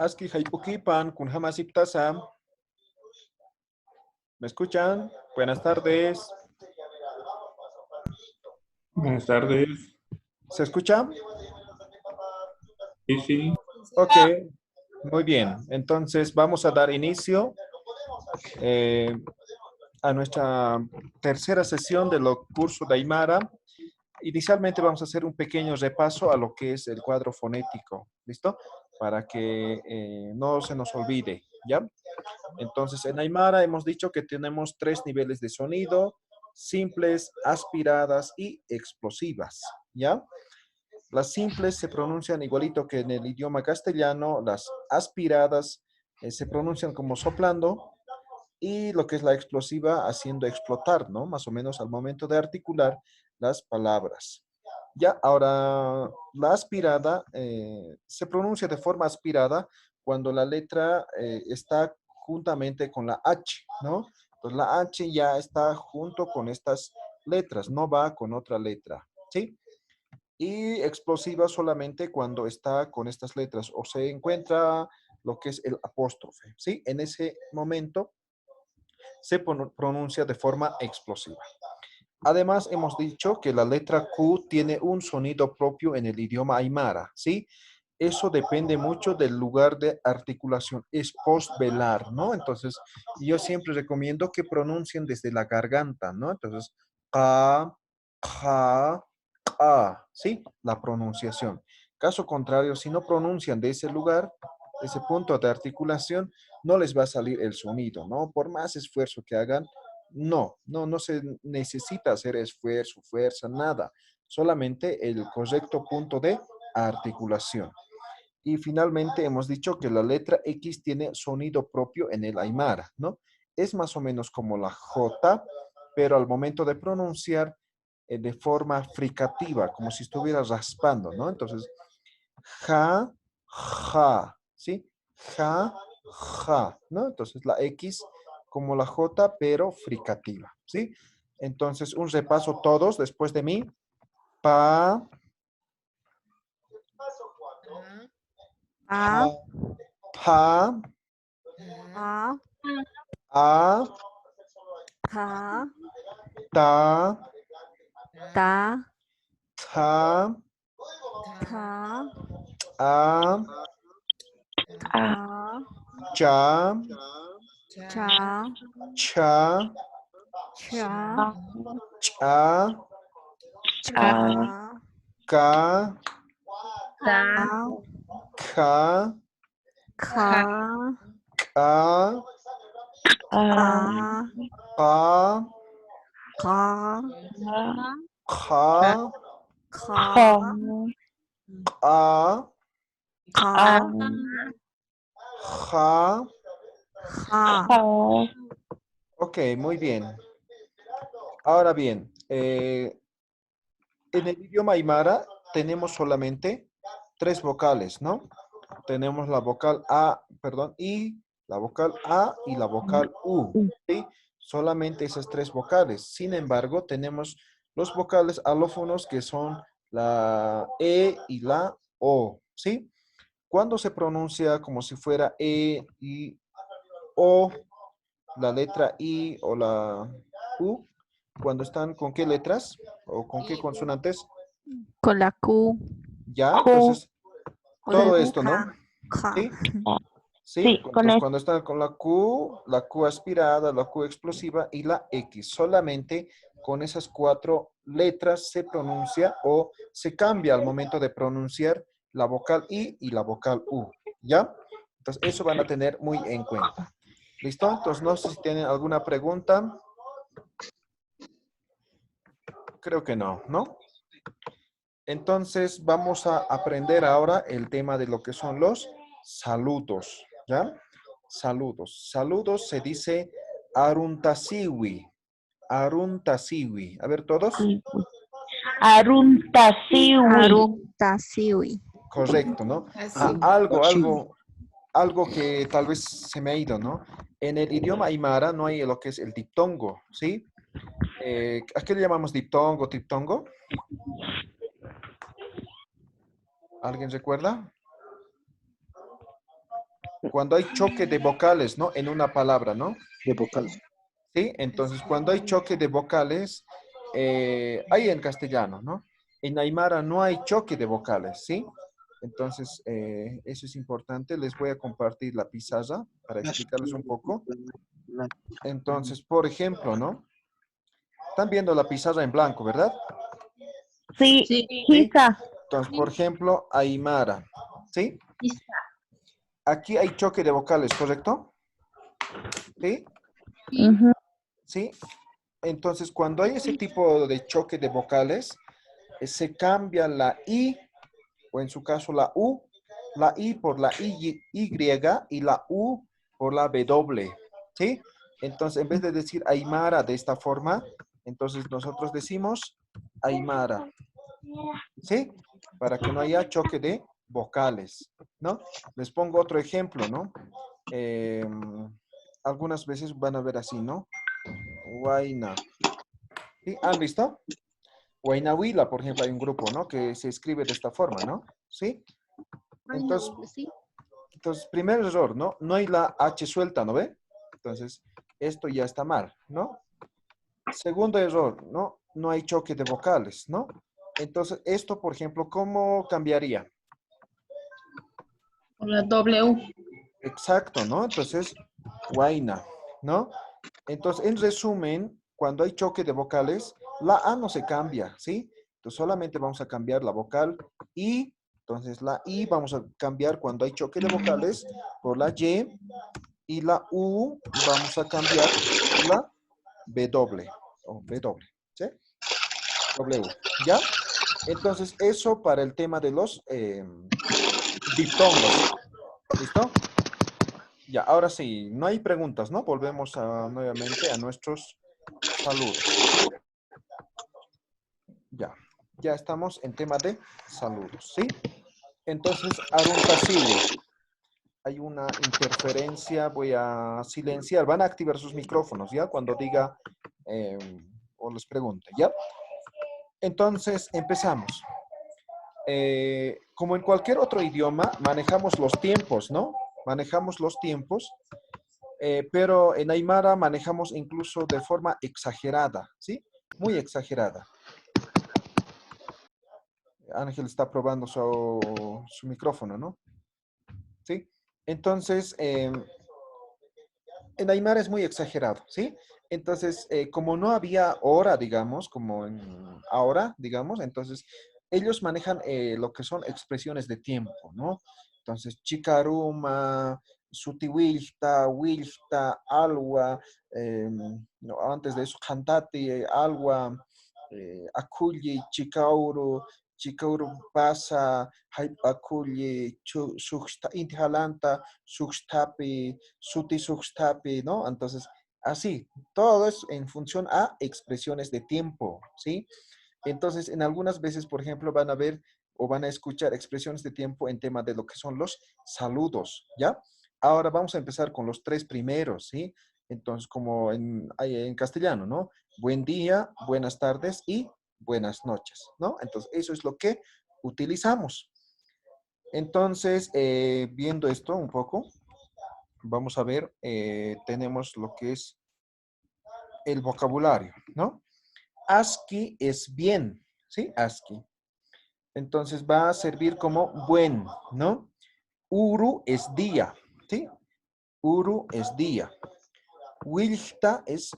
Aski Haipukipan, Kunhamasiptasa. ¿Me escuchan? Buenas tardes. Buenas tardes. ¿Se escucha? Sí, sí. Ok, muy bien. Entonces vamos a dar inicio a nuestra tercera sesión de los cursos de Aymara. Inicialmente vamos a hacer un pequeño repaso a lo que es el cuadro fonético, ¿listo? Para que no se nos olvide, ¿ya? Entonces, en Aymara hemos dicho que tenemos 3 niveles de sonido: simples, aspiradas y explosivas, ¿ya? Las simples se pronuncian igualito que en el idioma castellano, las aspiradas se pronuncian como soplando, y lo que es la explosiva haciendo explotar, ¿no? Más o menos al momento de articular las palabras. Ya, ahora, la aspirada se pronuncia de forma aspirada cuando la letra está juntamente con la H, ¿no? Entonces la H ya está junto con estas letras, no va con otra letra, ¿sí? Y explosiva solamente cuando está con estas letras o se encuentra lo que es el apóstrofe, ¿sí? En ese momento se pronuncia de forma explosiva. Además, hemos dicho que la letra Q tiene un sonido propio en el idioma aymara, ¿sí? Eso depende mucho del lugar de articulación, es postvelar, ¿no? Entonces, yo siempre recomiendo que pronuncien desde la garganta, ¿no? Entonces, ka, ja, ka, ¿sí? La pronunciación. Caso contrario, si no pronuncian de ese lugar, ese punto de articulación, no les va a salir el sonido, ¿no? Por más esfuerzo que hagan, no se necesita hacer esfuerzo, fuerza, nada. Solamente el correcto punto de articulación. Y finalmente hemos dicho que la letra X tiene sonido propio en el aymara, ¿no? Es más o menos como la J, pero al momento de pronunciar de forma fricativa, como si estuviera raspando, ¿no? Entonces, ja, ja, ¿sí? Ja, ja, ¿no? Entonces la X como la J, pero fricativa, ¿sí? Entonces, un repaso todos después de mí. Pa, pa, A, pa, A, a, A, ta, Ta, ta, Ta, a, Ta, cha, Cha, cha, Cha, cha, Cha, ca, Ka, ca, Ka, ca, Ka, pa, Ka, ja, Ka, a, Ka, ja. Ha. Ok, muy bien. Ahora bien, en el idioma aymara tenemos solamente 3 vocales, ¿no? Tenemos la vocal A, perdón, I, la vocal A y la vocal U, ¿sí? Solamente esas 3 vocales. Sin embargo, tenemos los vocales alófonos que son la E y la O, ¿sí? Cuando se pronuncia como si fuera E y O, la letra I o la U, cuando están con qué letras o con qué consonantes, Con la Q, ya, entonces con todo el esto, ¿no? K, K. ¿Sí? ¿Sí? Entonces cuando está con la Q aspirada, la Q explosiva y la X, solamente con esas 4 letras se pronuncia o se cambia al momento de pronunciar la vocal I y la vocal U, ¿ya? Entonces eso van a tener muy en cuenta. ¿Listo? Entonces no sé si tienen alguna pregunta. Creo que no, ¿no? Entonces vamos a aprender ahora el tema de lo que son los saludos, ¿ya? Saludos. Saludos se dice aruntasiwi. Aruntasiwi. A ver todos. Aruntasiwi. Arumtasiwi. Correcto, ¿no? Así. Algo que tal vez se me ha ido, ¿no? En el idioma aymara no hay lo que es el diptongo, ¿sí? ¿A qué le llamamos diptongo, triptongo? ¿Alguien recuerda? Cuando hay choque de vocales, ¿no? En una palabra, ¿no? De vocales. ¿Sí? Entonces, cuando hay choque de vocales, hay en castellano, ¿no? En Aymara no hay choque de vocales, ¿sí? Entonces, eso es importante. Les voy a compartir la pizarra para explicarles un poco. Entonces, por ejemplo, ¿no? Están viendo la pizarra en blanco, ¿verdad? Sí, ¿Sí? quizá. Entonces, por ejemplo, Aymara, ¿sí? Aquí hay choque de vocales, ¿correcto? ¿Sí? Ujú. ¿Sí? Entonces, cuando hay ese tipo de choque de vocales, se cambia la I, o en su caso la U, la I por la Y y la U por la W, ¿sí? Entonces, en vez de decir Aymara de esta forma, entonces nosotros decimos Aymara, ¿sí? Para que no haya choque de vocales, ¿no? Les pongo otro ejemplo, ¿no? Algunas veces van a ver así, ¿no? Huayna. ¿Sí? ¿Han visto? Huaynahuila, por ejemplo, hay un grupo, ¿no? Que se escribe de esta forma, ¿no? ¿Sí? Entonces, primer error, ¿no? No hay la H suelta, ¿no ve? Entonces, esto ya está mal, ¿no? Segundo error, ¿no? No hay choque de vocales, ¿no? Entonces, esto, por ejemplo, ¿cómo cambiaría? Por la W. Exacto, ¿no? Entonces, Huayna, ¿no? Entonces, en resumen, cuando hay choque de vocales, la A no se cambia, ¿sí? Entonces, solamente vamos a cambiar la vocal I. Entonces, la I vamos a cambiar cuando hay choque de vocales por la y la U vamos a cambiar por la W, o W, ¿sí? W, ¿ya? Entonces, eso para el tema de los diptongos. ¿Listo? Ya, ahora sí, no hay preguntas, ¿no? Volvemos nuevamente a nuestros saludos. Ya estamos en tema de saludos, ¿sí? Entonces, Arun Tasili, hay una interferencia, voy a silenciar, van a activar sus micrófonos, ¿ya? Cuando diga o les pregunte, ¿ya? Entonces, empezamos. Como en cualquier otro idioma, manejamos los tiempos, ¿no? Manejamos los tiempos, pero en Aymara manejamos incluso de forma exagerada, ¿sí? Muy exagerada. Ángel está probando su micrófono, ¿no? ¿Sí? Entonces, en Aymara es muy exagerado, ¿sí? Entonces, como no había hora, digamos, como ahora, digamos, entonces ellos manejan lo que son expresiones de tiempo, ¿no? Entonces, chikaruma, sutiwilta, wilta, alwa, no, antes de eso, jantati, alwa, akulli, chikauru, chikauru pasa, haip akulli, inti jalanta, suxtapi, suti suxtapi, ¿no? Entonces, así, todo es en función a expresiones de tiempo, ¿sí? Entonces, en algunas veces, por ejemplo, van a ver o van a escuchar expresiones de tiempo en tema de lo que son los saludos, ¿ya? Ahora vamos a empezar con los tres primeros, ¿sí? Entonces, como en castellano, ¿no? Buen día, buenas tardes y buenas noches, ¿no? Entonces, eso es lo que utilizamos. Entonces, viendo esto un poco, vamos a ver, tenemos lo que es el vocabulario, ¿no? ASCII es bien, ¿sí? ASCII. Entonces va a servir como buen, ¿no? Uru es día, ¿sí? Uru es día. Wilta es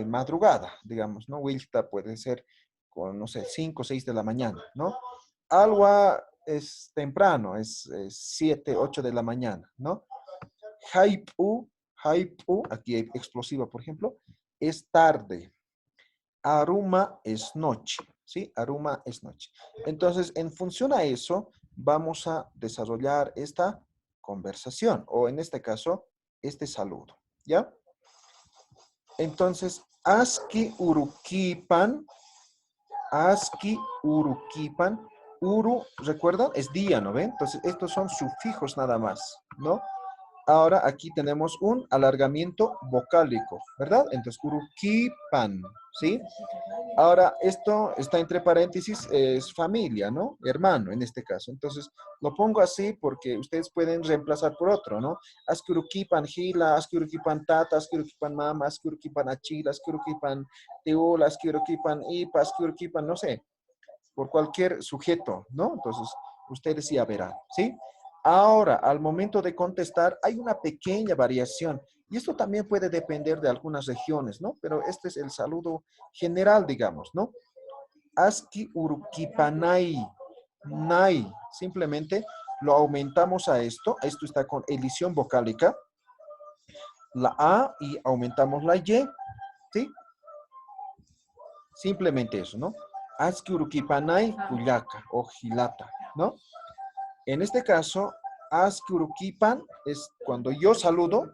madrugada, digamos, ¿no? Wilta puede ser con, no sé, 5 o 6 de la mañana, ¿no? Alwa es temprano, es 7, 8 de la mañana, ¿no? Haipu, haipu, aquí hay explosiva, por ejemplo, es tarde. Aruma es noche, ¿sí? Aruma es noche. Entonces, en función a eso, vamos a desarrollar esta conversación, o en este caso, este saludo, ¿ya? Entonces, aski urukipan, uru, ¿recuerdan? Es día, ¿no ven? Entonces, estos son sufijos nada más, ¿no? Ahora aquí tenemos un alargamiento vocálico, ¿verdad? Entonces, urukipan, ¿sí? Ahora, esto está entre paréntesis, es familia, ¿no? Hermano, en este caso. Entonces, lo pongo así porque ustedes pueden reemplazar por otro, ¿no? Askurukipan hila, askurukipan tata, askurukipan mama, askurukipan achila, askurukipan teula, askurukipan ipa, askurukipan, no sé, por cualquier sujeto, ¿no? Entonces, ustedes ya verán, ¿sí? Ahora, al momento de contestar, hay una pequeña variación. Y esto también puede depender de algunas regiones, ¿no? Pero este es el saludo general, digamos, ¿no? Aski urukipanai, nai. Simplemente lo aumentamos a esto. Esto está con edición vocálica. La A y aumentamos la Y, ¿sí? Simplemente eso, ¿no? Aski urukipanai kuyaka o hilata, ¿no? En este caso, aski urukipan es cuando yo saludo,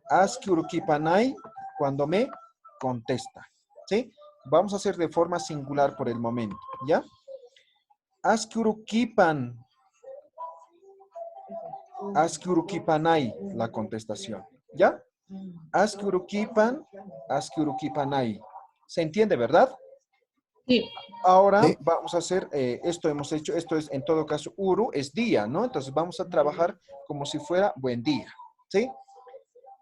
aski urukipanai cuando me contesta, ¿sí? Vamos a hacer de forma singular por el momento, ¿ya? Aski urukipan, aski urukipanai, la contestación, ¿ya? Aski urukipan, aski urukipanai. ¿Se entiende, verdad? Sí. Ahora Sí. vamos a hacer, esto hemos hecho, esto es en todo caso, uru es día, ¿no? Entonces vamos a trabajar como si fuera buen día, ¿sí?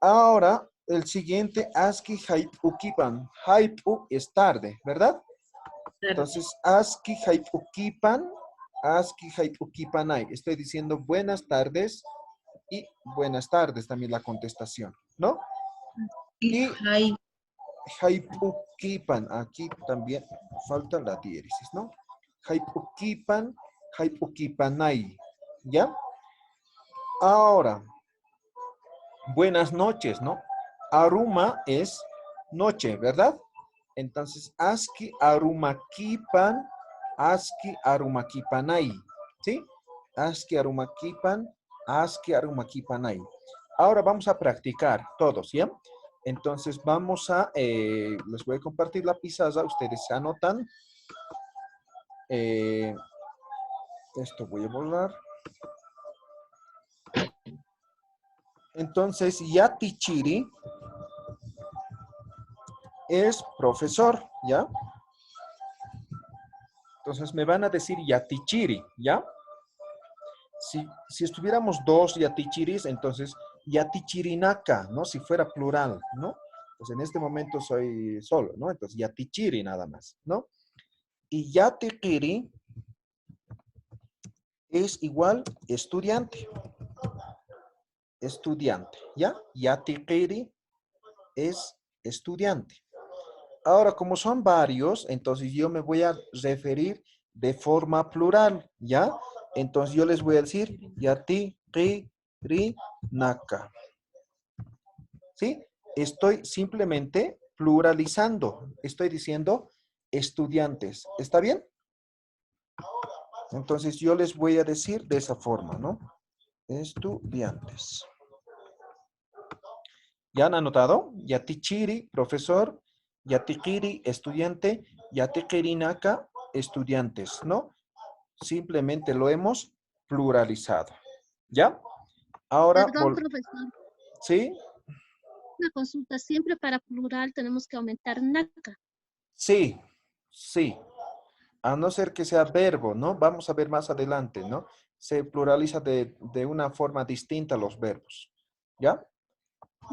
Ahora, el siguiente, aski haipukipan. Haipu es tarde, ¿verdad? Entonces, aski haipukipan, aski haipukipanai. Estoy diciendo buenas tardes y buenas tardes también la contestación, ¿no? Y Hay haipukipan, aquí también falta la diéresis, ¿no? Haipukipan, haipukipanai, ¿ya? Ahora, buenas noches, ¿no? Aruma es noche, ¿verdad? Entonces, aski arumakipan, aski arumakipanai, ¿sí? Aski arumakipan, aski arumakipanai. Ahora vamos a practicar todos, ¿ya? Entonces vamos a, les voy a compartir la pizarra, ustedes se anotan. Esto voy a borrar. Entonces, Yatichiri es profesor, ¿ya? Entonces me van a decir Yatichiri, ¿ya? Si estuviéramos dos Yatichiris, entonces Yatichirinaka, ¿no? Si fuera plural, ¿no? Pues en este momento soy solo, ¿no? Entonces Yatichiri nada más, ¿no? Y Yatikiri es igual estudiante. Estudiante, ¿ya? Yatikiri es estudiante. Ahora, como son varios, entonces yo me voy a referir de forma plural, ¿ya? Entonces yo les voy a decir yati, ri, naka. ¿Sí? Estoy simplemente pluralizando. Estoy diciendo estudiantes. ¿Está bien? Entonces yo les voy a decir de esa forma, ¿no? Estudiantes. ¿Ya han anotado? Yatichiri, profesor. Yatikiri, estudiante. Yatikirinaka, estudiantes, ¿no? Simplemente lo hemos pluralizado. ¿Ya? Ahora, Perdón, profesor, ¿sí? una consulta. Siempre para plural tenemos que aumentar naca. Sí, sí. A no ser que sea verbo, ¿no? Vamos a ver más adelante, ¿no? Se pluraliza de una forma distinta los verbos. ¿Ya? Ya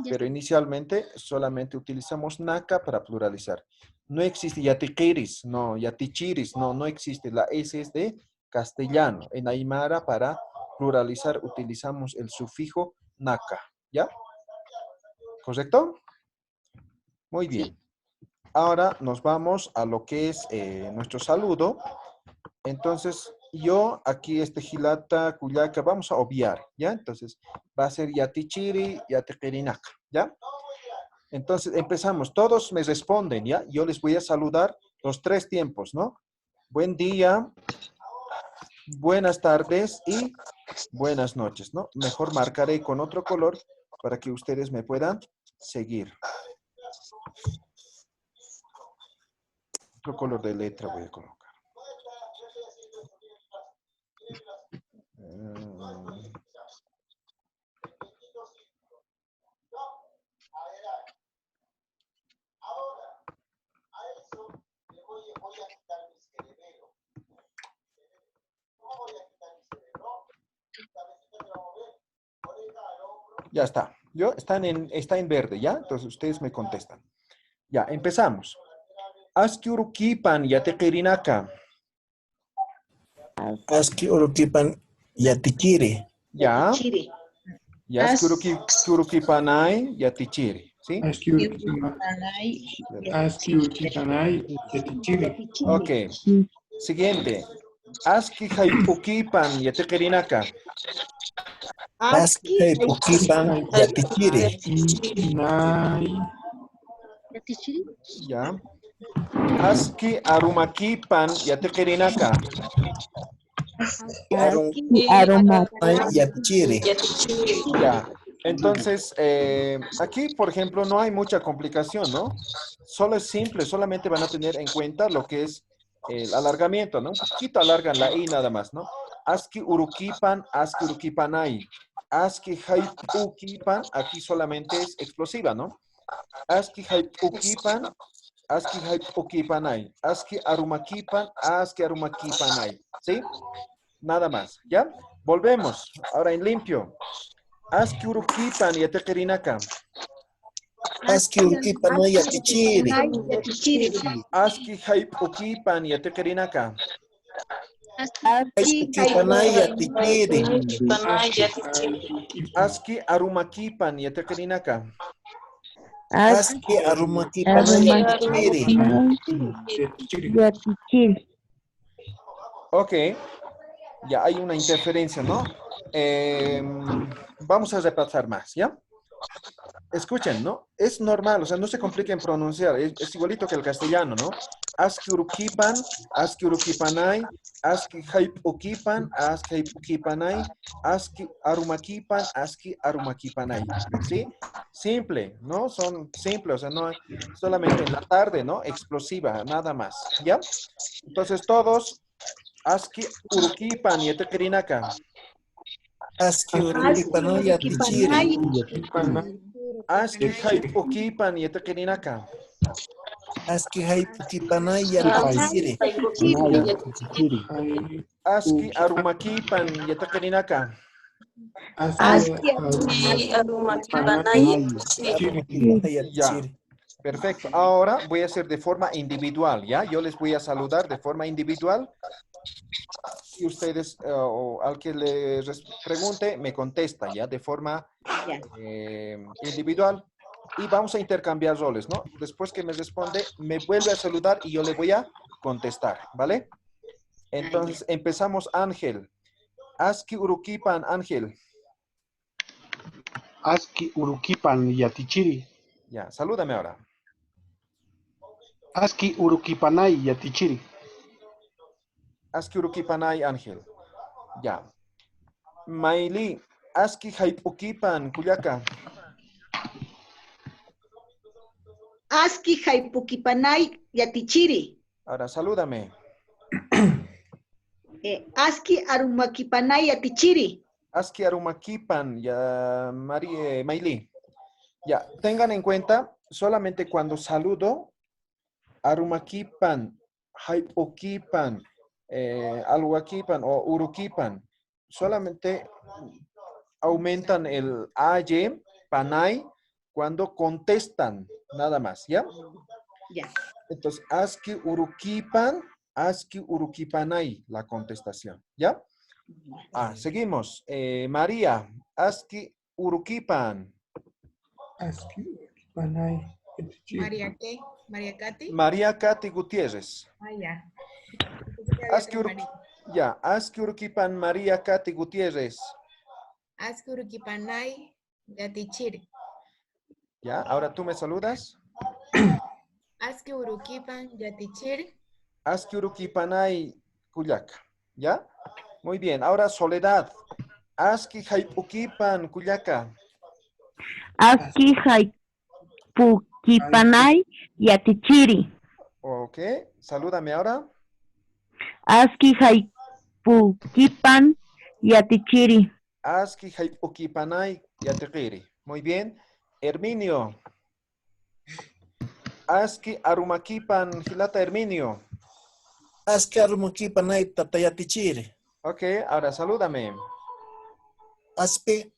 Pero está. inicialmente solamente utilizamos naka para pluralizar. No existe yatiquiris, no, yatichiris, no, no existe. La S es de castellano. En Aymara para pluralizar utilizamos el sufijo naka, ¿ya? ¿Correcto? Muy Sí, bien. Ahora nos vamos a lo que es nuestro saludo. Entonces, yo aquí este Gilata, Cuyaca, vamos a obviar, ¿ya? Entonces, va a ser Yatichiri, Yatiquirinaka, ¿ya? Entonces, empezamos. Todos me responden, ¿ya? Yo les voy a saludar los tres tiempos, ¿no? Buen día, buenas tardes y buenas noches, ¿no? Mejor marcaré con otro color para que ustedes me puedan seguir. Otro color de letra voy a colocar. Ya está. Está en verde, ¿ya? Entonces ustedes me contestan. Ya, empezamos. Aski urukipan yatekirinaka. Aski urukipan yatichiri. Ya. Chiri. Ya, aski urukipanay yatichiri. ¿Sí? Aski urkipanay yatichiri. Ok. Siguiente. Aski haypukipan yatekirinaka. Aski haypukipan yatichiri. Nay Yatichiri. Ya. Aski arumakipan yatekirinaka. Arumapan yatichiri. Ya. Entonces, aquí, por ejemplo, no hay mucha complicación, ¿no? Solo es simple, solamente van a tener en cuenta lo que es el alargamiento, ¿no? Un poquito alargan la I nada más, ¿no? Aski urukipan, aski urukipanay. Aski haypukipan, aquí solamente es explosiva, ¿no? Aski haypukipan, aski haypukipanay. Aski arumakipan, aski arumakipanay. ¿Sí? Nada más, ¿ya? Volvemos. Ahora en limpio. Aski urukipan yatekirinaka. Aski urukipan yatichiri. Aski haypukipan yatekirinaka. Haypukipan yatichiri. Aski arumakipan yatekirinaka. Aski arumakipan yatichiri. yatichiri. Ok. Ya hay una interferencia, ¿no? Vamos a repasar más, ¿ya? Escuchen, ¿no? Es normal, o sea, no se complica en pronunciar. Es igualito que el castellano, ¿no? Aski urukipan, aski urukipanay, aski haypukipan, aski haypukipanay, aski arumakipan, aski arumakipanay. ¿Sí? Simple, ¿no? Son simples, o sea, no solamente en la tarde, ¿no? Explosiva, nada más, ¿ya? Entonces todos, aski urukipan yatekirinaka. Aski urukipan yatichiri. Aski haypukipan yatekirinaka. Aski haypukipan yatichiri. Aski arumakipan yatekirinaka. Ya, perfecto. Ahora voy a hacer de forma individual, ¿ya? Yo les voy a saludar de forma individual y ustedes, o al que les pregunte, me contesta, ¿ya? De forma individual. Y vamos a intercambiar roles, ¿no? Después que me responde, me vuelve a saludar y yo le voy a contestar, ¿vale? Entonces, empezamos, Ángel. Aski urukipan, Ángel. Aski urukipan yatichiri. Ya, salúdame ahora. Aski urukipanay yatichiri. Aski urukipanay, Ángel. Ya. Maili, aski haypukipan, Kuyaka. Aski haypukipanay yatichiri. Ahora, salúdame. Aski arumakipanay yatichiri. Aski arumakipan, ya, Maili. Ya, tengan en cuenta, solamente cuando saludo, arumakipan, haypukipan, alhuakipan o urukipan, solamente aumentan el aye, panay, cuando contestan, nada más, ¿ya? Ya. Entonces, aski urukipan, aski urukipanay, la contestación, ¿ya? Seguimos. María, aski urukipan. Aski urkipanay yatichiri. ¿María qué? ¿María Katy? María Katy Gutiérrez. Ya. Aski urukipan María Katy Gutiérrez. Aski urukipanay yatichiri. Ya, ahora tú me saludas. Aski urukipan yatichiri. Aski urukipanay Cuyaca. ¿Ya? Muy bien. Ahora Soledad. Aski haypukipan Cuyaca. Aski haypukipanay yatichiri. Ok. Salúdame ahora. Aski haypukipan yatichiri. Aski haypukipanay yatichiri. Muy bien. Herminio. Aski arumakipan Gilata Herminio. Aski arumakipan tatayatichiri. Ok, ahora salúdame. Aski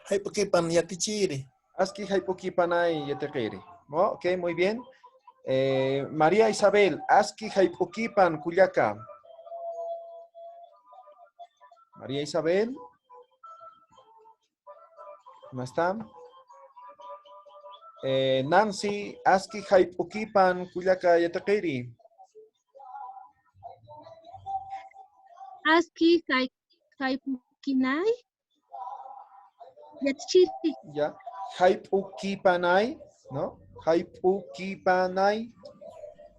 haypukipan yatichiri. Aski Haipukipanay Yetequiri. Oh, ok, muy bien. María Isabel, Aski Haipukipan Cuyaca. María Isabel. ¿No está? Nancy, Aski Haipukipan Cuyaca Yetequiri. Aski Haipukinay Yatichiri. Ya. Haipukipanay, ¿no? Haipukipanay.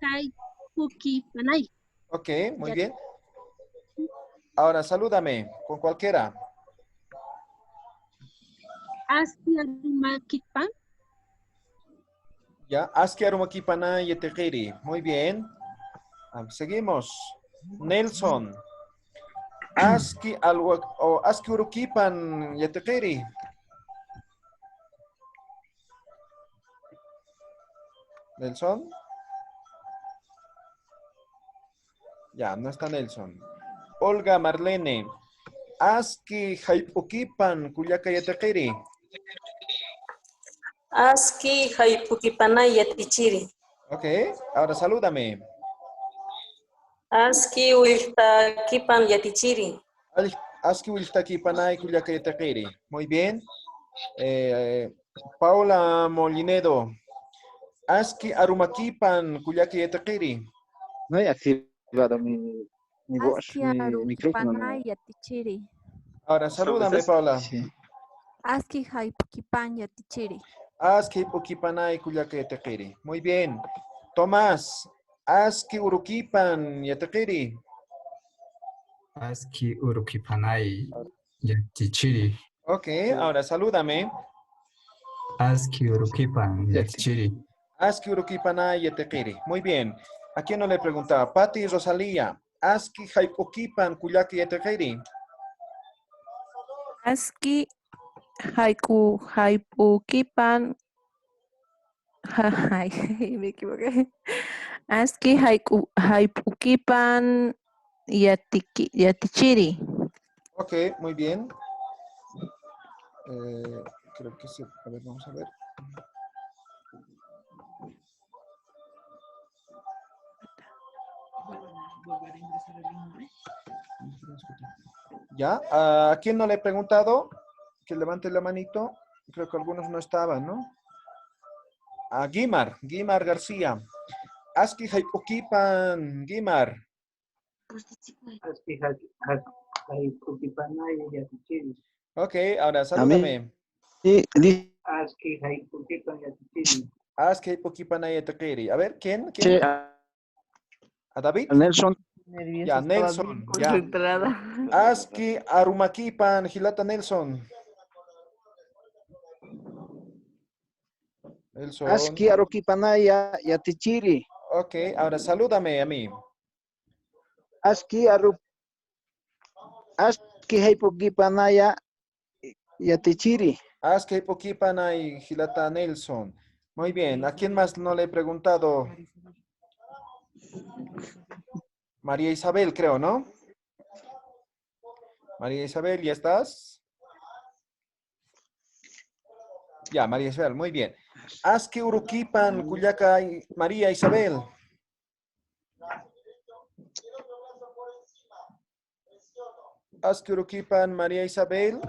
Haipukipanay. Ok, muy bien. Ahora salúdame con cualquiera. Aski Arumakipan. Ya, Aski Arumakipanay Yetequiri. Muy bien. Seguimos. Nelson. Aski Urukipan Yetequiri. Nelson. Ya, no está Nelson. Olga Marlene. Aski Haipukipan Cuyaca Yetequiri. Aski Haipukipanay Yatichiri. Ok, ahora salúdame. Aski Wiltakipan Yatichiri. Aski Wiltakipanay Cuyaca Yetequiri. Muy bien. Paula Molinedo. Aski Arumakipan Cuyaca Yetequiri. No he activado mi voz, Aski mi micrófono. Arukipanay Yatichiri. Ahora salúdame, Paula. Sí. Aski Haipukipan Yatichiri. Aski Pukipanay Cuyaca Yetequiri. Muy bien. Tomás. Aski Urukipan Yetequiri. Aski Urukipanay Yatichiri. Ok, ahora salúdame. Aski Urukipan Yatichiri. Aski Urukipanay Yetequiri. Muy bien. ¿A quién no le preguntaba? Pati Rosalía. Aski Haipukipan Cuyaca Yetequiri. Aski Haipukipan. Ay, me equivoqué. Aski Haipukipan Yatichiri. Ok, muy bien. Creo que sí. A ver, vamos a ver. ¿Ya? ¿A quién no le he preguntado? Que levante la manito. Creo que algunos no estaban, ¿no? A Guimar García. Aski Haipukipan, Guimar. Aski Haipukipanay Yatichiri. Ok, ahora salúdame. Aski Haipukipan Yatichiri. Aski Haipukipanay Yatichiri. A ver, ¿quién? Sí, ¿A David? Nelson. Ya, Nelson. Ya. Aski Arumakipan, Gilata Nelson. Nelson. Aski Arukipanaya Yatichiri. Ok, ahora salúdame a mí. Aski Haipukipanaya Yatichiri. Aski Haipukipanay, Gilata Nelson. Muy bien, ¿a quién más no le he preguntado? María Isabel, creo, ¿no? María Isabel, ¿ya estás? Ya, María Isabel, muy bien. Aski Urukipan, Cuyaca, María Isabel. Aski Urukipan, María Isabel.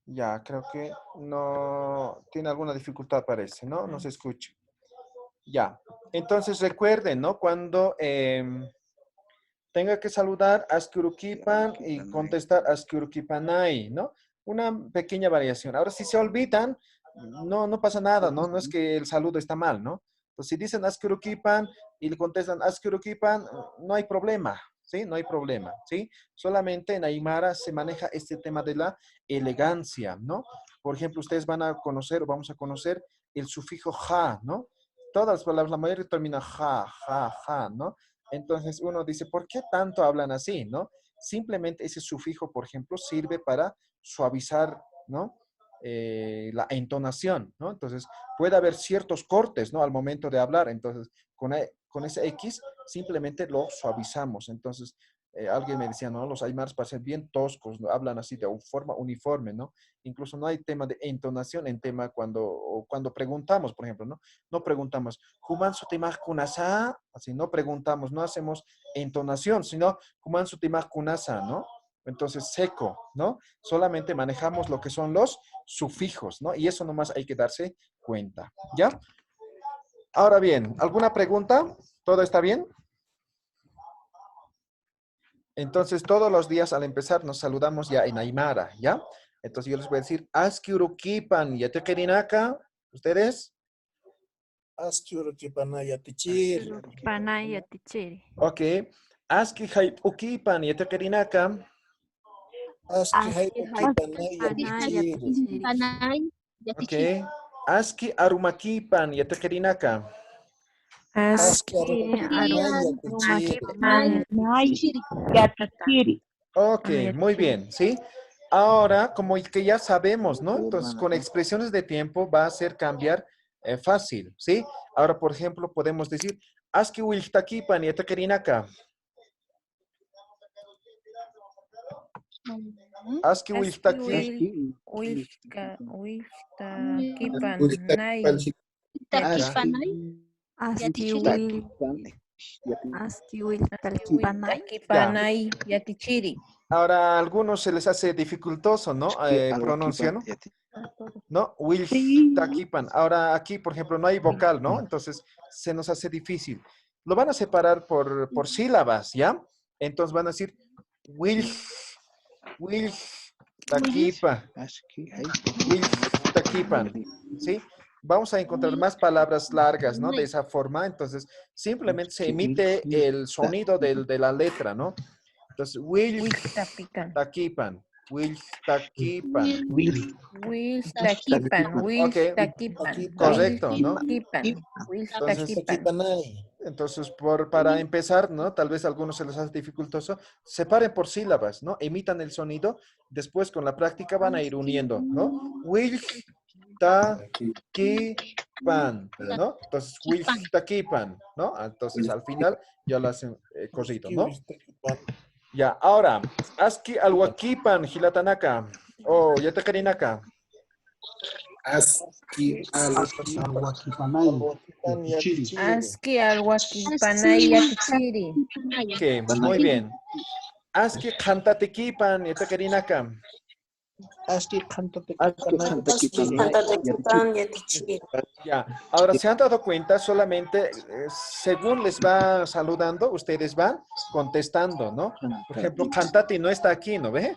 Ya, creo que no tiene alguna dificultad, parece, ¿no? No se escucha. Ya, entonces recuerden, ¿no? Cuando tenga que saludar Aski Urukipan y contestar Aski Urukipanay, ¿no? Una pequeña variación. Ahora, si se olvidan, no pasa nada, ¿no? No es que el saludo está mal, ¿no? Pues si dicen Aski Urukipan y le contestan Aski Urukipan, no hay problema, ¿sí? No hay problema, ¿sí? Solamente en Aymara se maneja este tema de la elegancia, ¿no? Por ejemplo, ustedes van a conocer o vamos a conocer el sufijo ja, ¿no? Todas las palabras, la mayoría termina ja, ¿no? Entonces uno dice, ¿por qué tanto hablan así, no? Simplemente ese sufijo, por ejemplo, sirve para suavizar, ¿no? La entonación, ¿no? Entonces puede haber ciertos cortes, ¿no? Al momento de hablar. Entonces con ese X simplemente lo suavizamos. Entonces alguien me decía, no, los aymaras parecen bien toscos, ¿no? Hablan así de forma uniforme, ¿no? Incluso no hay tema de entonación en tema cuando preguntamos, por ejemplo, ¿no? No preguntamos, ¿Juman su timaj kunasa? Así, no preguntamos, no hacemos entonación, sino, ¿Juman su timaj kunasa? ¿No? Entonces, seco, ¿no? Solamente manejamos lo que son los sufijos, ¿no? Y eso nomás hay que darse cuenta, ¿ya? Ahora bien, ¿alguna pregunta? ¿Todo está bien? Entonces, todos los días al empezar nos saludamos ya en Aymara, ¿ya? Entonces, yo les voy a decir, Aski urukipan, yatequerinaka. ¿Ustedes? Aski urukipanay yatichiri. Panay yatichiri. Ok. Aski ukipan, yatequerinaka. Aski urukipanay yatichiri. Ok. Aski arumakipan, yatequerinaka. Aski arumakipan yatichiri. Ok, muy bien, ¿sí? Ahora, como que ya sabemos, ¿no? Entonces, con expresiones de tiempo va a ser cambiar fácil, ¿sí? Ahora, por ejemplo, podemos decir, Aski wiltakipan yataquerinaka. Aski wiltaki. Aski wil Talkipanay yatichiri. Ahora, a algunos se les hace dificultoso, ¿no? Pronunciar, ¿no? Will takipan. Ahora, aquí, por ejemplo, no hay vocal, ¿no? Entonces, se nos hace difícil. Lo van a separar por sílabas, ¿ya? Entonces, van a decir, will takipa. Will takipan, ¿sí? Vamos a encontrar más palabras largas, ¿no? De esa forma. Entonces, simplemente se emite el sonido de la letra, ¿no? Entonces, will takipan. Will takipan. Will takipan. Ok, correcto, ¿no? Entonces, para empezar, ¿no? Tal vez a algunos se les hace dificultoso. Separen por sílabas, ¿no? Emitan el sonido. Después, con la práctica, van a ir uniendo, ¿no? Will takipan, ¿no? Entonces, will takipan, ¿no? Entonces, al final, ya lo hacen corrido, ¿no? Ya, ahora, Aski alwakipan, hilatanaka. Oh, yatakarinaka. Aski alwakipanay yatichiri. Aski alwakipanay yatichiri. Ok, muy bien. Aski kantatekipan, yatakarinaka. Aski Kantatekipan yatichiri. Ya, ahora se han dado cuenta, solamente según les va saludando, ustedes van contestando, ¿no? Por ejemplo, Cantati no está aquí, ¿no ve?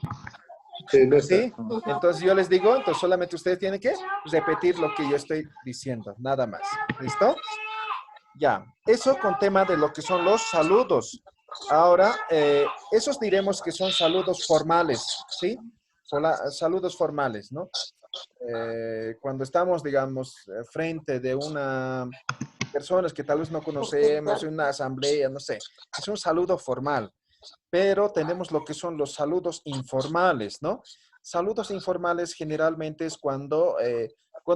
¿Sí? Entonces yo les digo, entonces solamente ustedes tienen que repetir lo que yo estoy diciendo, nada más. ¿Listo? Ya, eso con tema de lo que son los saludos. Ahora, esos diremos que son saludos formales, ¿sí? Saludos formales, ¿no? Cuando estamos, digamos, frente de una personas que tal vez no conocemos, en una asamblea, no sé, es un saludo formal, pero tenemos lo que son los saludos informales, ¿no? Saludos informales generalmente es cuando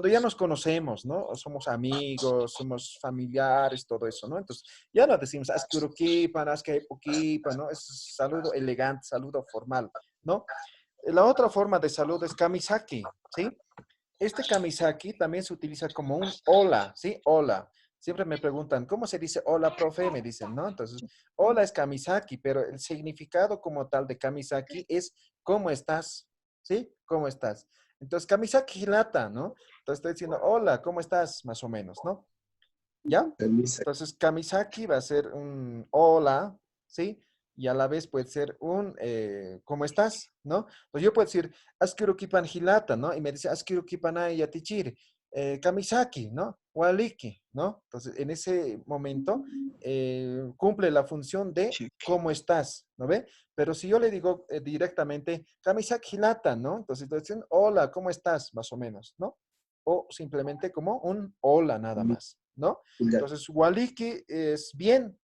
ya nos conocemos, ¿no? O somos amigos, somos familiares, todo eso, ¿no? Entonces, ya no decimos, askurukipan, askaipukipan, ¿no? Es saludo elegante, saludo formal, ¿no? La otra forma de saludo es kamisaki, ¿sí? Este kamisaki también se utiliza como un hola, ¿sí? Hola. Siempre me preguntan, ¿cómo se dice hola, profe? Me dicen, ¿no? Entonces, hola es kamisaki, pero el significado como tal de kamisaki es ¿cómo estás? ¿Sí? ¿Cómo estás? Entonces, kamisaki hilata, ¿no? Entonces, estoy diciendo, hola, ¿cómo estás? Más o menos, ¿no? ¿Ya? Entonces, kamisaki va a ser un hola, ¿sí? Y a la vez puede ser un ¿cómo estás? ¿No? Pues yo puedo decir, askirukipan hilata, ¿no? Y me dice, askirukipanay yatichiri, kamisaki, ¿no? Waliki, ¿no? Entonces, en ese momento cumple la función de ¿cómo estás? ¿No ve? Pero si yo le digo directamente, kamisaki hilata, ¿no? Entonces, dicen, hola, ¿cómo estás? Más o menos, ¿no? O simplemente como un hola nada más, ¿no? Entonces, waliki es bien,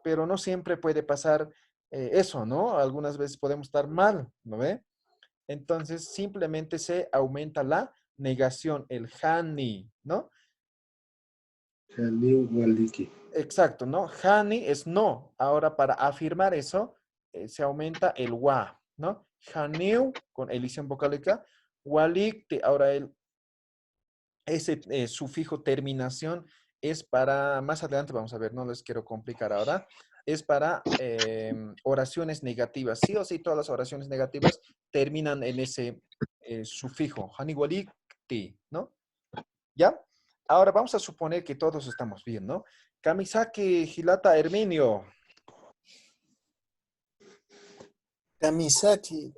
pero no siempre puede pasar eso, ¿no? Algunas veces podemos estar mal, ¿no ve? Entonces, simplemente se aumenta la negación, el hani, ¿no? Hani waliki. Exacto, ¿no? Hani es no. Ahora, para afirmar eso, se aumenta el wa, ¿no? Haneu, con elisión vocálica. Walikti, ahora ese sufijo terminación es para, más adelante vamos a ver, no les quiero complicar ahora, es para oraciones negativas. Sí o sí, todas las oraciones negativas terminan en ese sufijo. Haniwalikti, ¿no? ¿Ya? Ahora vamos a suponer que todos estamos bien, ¿no? Kamisaki Hilata Herminio. Kamisaki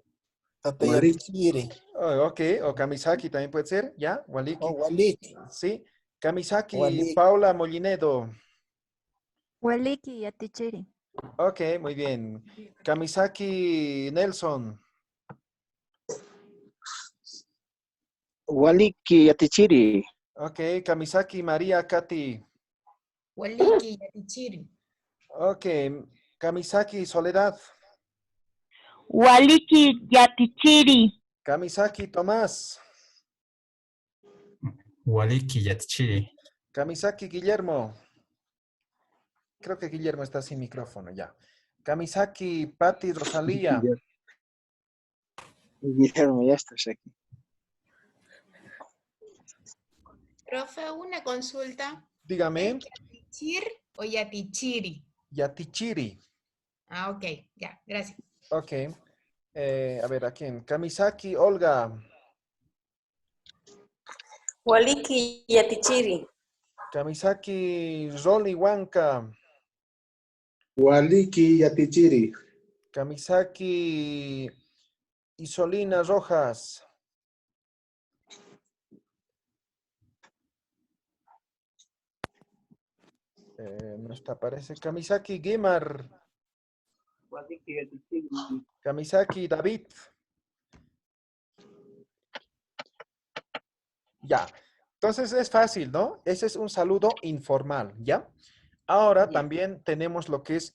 Tatayatichiri. Oh, ok, o Kamisaki también puede ser, ¿ya? Waliki. O Waliki. Sí. Kamisaki Waliki. Paula Molinedo. Waliki yatichiri. Ok, muy bien. Kamisaki Nelson. Waliki Yatichiri. Ok, Kamisaki María Katy. Waliki yatichiri. Ok, Kamisaki Soledad. Waliki Yatichiri. Kamisaki Tomás. Waliki Yatichiri. Kamisaki Guillermo. Creo que Guillermo está sin micrófono ya. Kamisaki Patti Rosalía. Guillermo, ya estás aquí. Profe, una consulta. Dígame. ¿Yatichir o yatichiri? Yatichiri. Ah, ok, ya, gracias. Ok. A ver, ¿a quién? Kamisaki Olga. Waliki Yatichiri. Kamisaki Rolly Huanca. Waliki Yatichiri. Kamisaki Isolina Rojas. No está, parece. Kamisaki Guimar. Waliki Yatichiri. Kamisaki David. Ya. Entonces es fácil, ¿no? Ese es un saludo informal, ¿ya? Ahora también tenemos lo que es